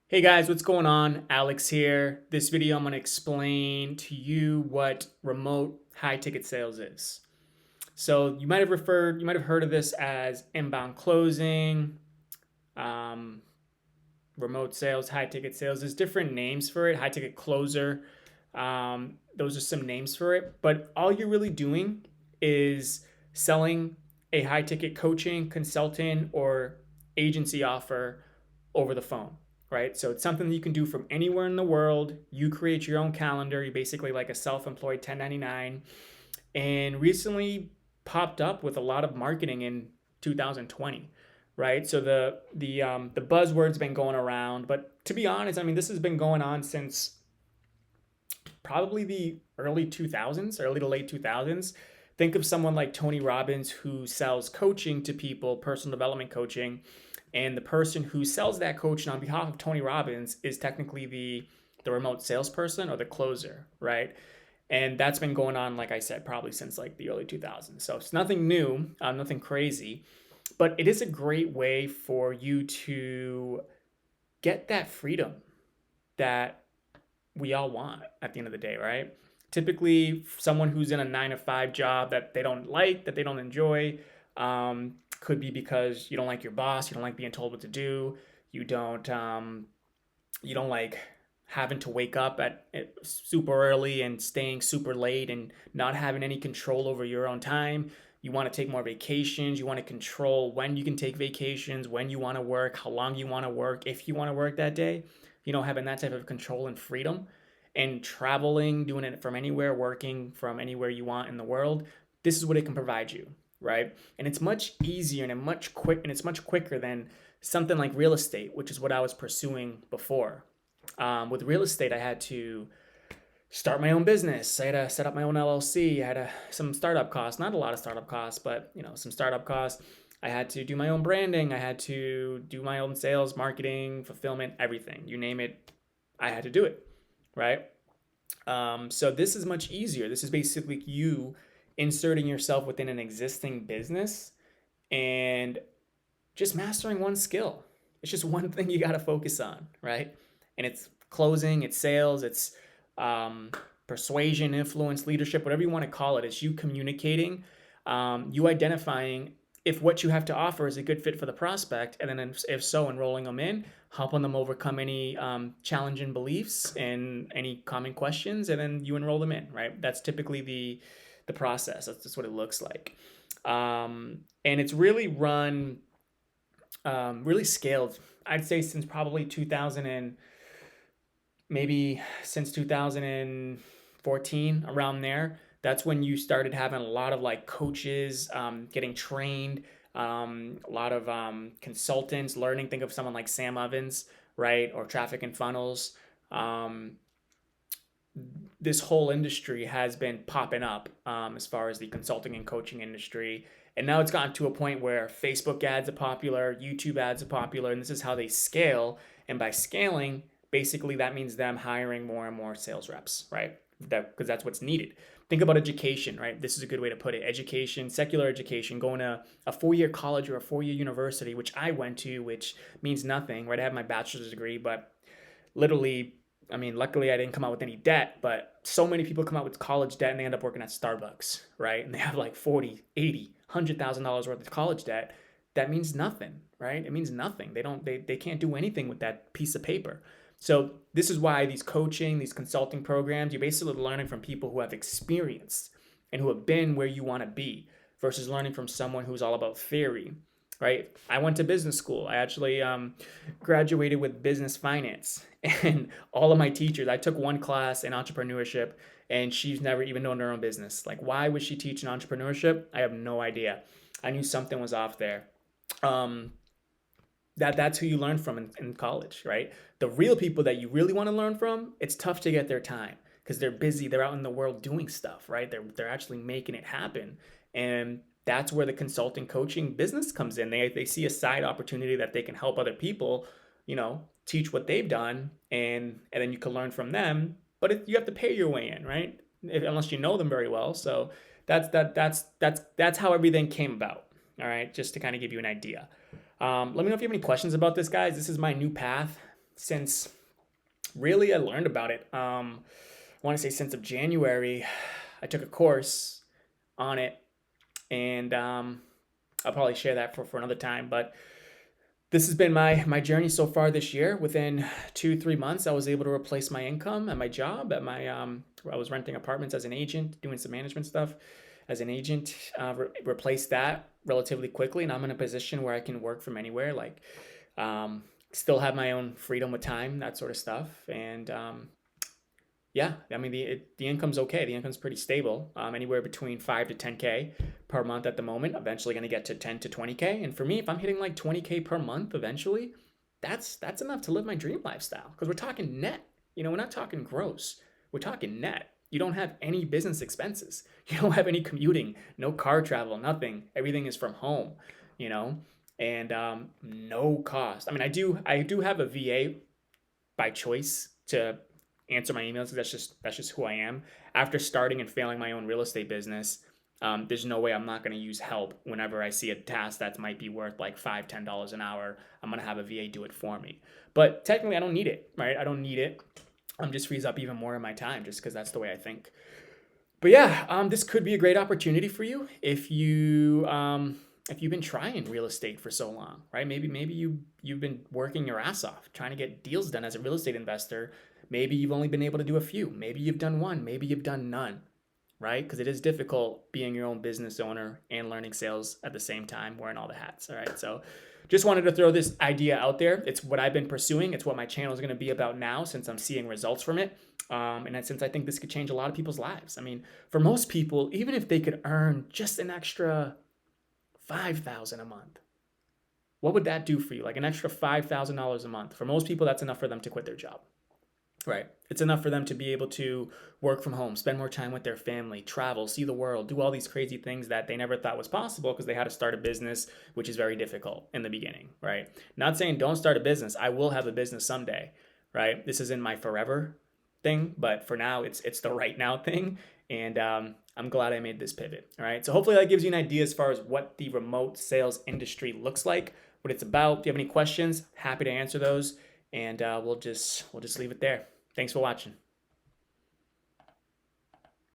Hey guys, what's going on? Alex here. This video I'm going to explain to you what remote high ticket sales is. So you might have heard of this as inbound closing, um, remote sales, high ticket sales. There's different names for it. High ticket closer. Those are some names for it. But all you're really doing is selling a high ticket coaching, consulting, or agency offer over the phone, right? So it's something that you can do from anywhere in the world. You create your own calendar. You're basically like a self employed 1099. And recently popped up with a lot of marketing in 2020, right? So the buzzword's been going around, but to be honest, I mean this has been going on since probably the early 2000s, early to late 2000s. Think of someone like Tony Robbins who sells coaching to people, personal development coaching, and the person who sells that coaching on behalf of Tony Robbins is technically the remote salesperson or the closer, right? And that's been going on, like I said, probably since like the early 2000s. So it's nothing new, nothing crazy, but it is a great way for you to get that freedom that we all want at the end of the day, right? Typically, someone who's in a 9 to 5 job that they don't like, that they don't enjoy, could be because you don't like your boss, you don't like being told what to do, you don't, you don't like having to wake up at super early and staying super late and not having any control over your own time. You want to take more vacations. You want to control when you can take vacations, when you want to work, how long you want to work, if you want to work that day. Having that type of control and freedom and traveling, doing it from anywhere, working from anywhere you want in the world. This is what it can provide you, right? And it's much easier and it's much quicker than something like real estate, which is what I was pursuing before. With real estate, I had to start my own business. I had to set up my own LLC. I had some startup costs, not a lot of startup costs, but some startup costs. I had to do my own branding. I had to do my own sales, marketing, fulfillment, everything. You name it, I had to do it, right? So this is much easier. This is basically you inserting yourself within an existing business and just mastering one skill. It's just one thing you got to focus on, right? And it's closing, it's sales, it's um, persuasion, influence, leadership, whatever you want to call it. It's you communicating, you identifying if what you have to offer is a good fit for the prospect, and then if so, enrolling them in, helping them overcome any challenging beliefs and any common questions, and then you enroll them in. Right? That's typically the process. That's just what it looks like, and it's really run, really scaled. I'd say since probably 2000 and maybe since 2014, around there. That's when you started having a lot of like coaches getting trained, a lot of consultants learning. Think of someone like Sam Evans, right? Or Traffic and Funnels. Um, this whole industry has been popping up as far as the consulting and coaching industry. And now it's gotten to a point where Facebook ads are popular, YouTube ads are popular, and this is how they scale. And by scaling, basically that means them hiring more and more sales reps, right? Because that's what's needed. Think about education, right? This is a good way to put it. Education, secular education, going to a 4 year college or a 4 year university, which I went to, which means nothing, right? I have my bachelor's degree, but literally, I mean, luckily I didn't come out with any debt, but so many people come out with college debt and they end up working at Starbucks, right? And they have like 40, 80, $100,000 worth of college debt. That means nothing, right? It means nothing. They can't do anything with that piece of paper. So this is why these coaching, these consulting programs, you're basically learning from people who have experience and who have been where you want to be versus learning from someone who's all about theory, right? I went to business school. I actually graduated with business finance. And all of my teachers, I took one class in entrepreneurship, and she's never even known her own business. Like, why was she teaching entrepreneurship? I have no idea. I knew something was off there. Um, that's who you learn from in college, right? The real people that you really want to learn from, it's tough to get their time because they're busy. They're out in the world doing stuff, right? They're actually making it happen, and that's where the consulting, coaching business comes in. They see a side opportunity that they can help other people, teach what they've done, and then you can learn from them. But you have to pay your way in, right? Unless you know them very well. So that's how everything came about. All right, just to kind of give you an idea. Let me know if you have any questions about this, guys. This is my new path. since really I learned about it. I want to say since of January, I took a course on it, and I'll probably share that for another time. But this has been my journey so far this year. Within 2-3 months, I was able to replace my income at my job. At my I was renting apartments as an agent, doing some management stuff as an agent. Replaced that relatively quickly, and I'm in a position where I can work from anywhere. Like, still have my own freedom with time, that sort of stuff, and yeah, I mean the income's okay. The income's pretty stable, anywhere between 5 to 10K per month at the moment. Eventually going to get to 10 to 20K, and for me, if I'm hitting like 20K per month, eventually, that's enough to live my dream lifestyle. Because we're talking net, we're not talking gross. We're talking net. You don't have any business expenses. You don't have any commuting, no car travel, nothing. Everything is from home, and no cost. I mean, I do have a VA by choice to answer my emails. That's just who I am. After starting and failing my own real estate business, there's no way I'm not going to use help whenever I see a task that might be worth like $5-10 an hour. I'm going to have a VA do it for me. But technically, I don't need it, right? I don't need it. Just frees up even more of my time just because that's the way I think. But yeah, this could be a great opportunity for you if you've been trying real estate for so long, right? Maybe you've been working your ass off trying to get deals done as a real estate investor. Maybe you've only been able to do a few. Maybe you've done one. Maybe you've done none, right? Because it is difficult being your own business owner and learning sales at the same time, wearing all the hats, all right? So just wanted to throw this idea out there. It's what I've been pursuing. It's what my channel is going to be about now since I'm seeing results from it. And since I think this could change a lot of people's lives. I mean, for most people, even if they could earn just an extra $5,000 a month, what would that do for you? Like an extra $5,000 a month. For most people, that's enough for them to quit their job. Right. It's enough for them to be able to work from home, spend more time with their family, travel, see the world, do all these crazy things that they never thought was possible because they had to start a business, which is very difficult in the beginning, right? Not saying don't start a business. I will have a business someday, right? This isn't my forever thing, but for now, it's the right now thing. And I'm glad I made this pivot, all right? So hopefully that gives you an idea as far as what the remote sales industry looks like, what it's about. If you have any questions, happy to answer those. And we'll just leave it there. Thanks for watching.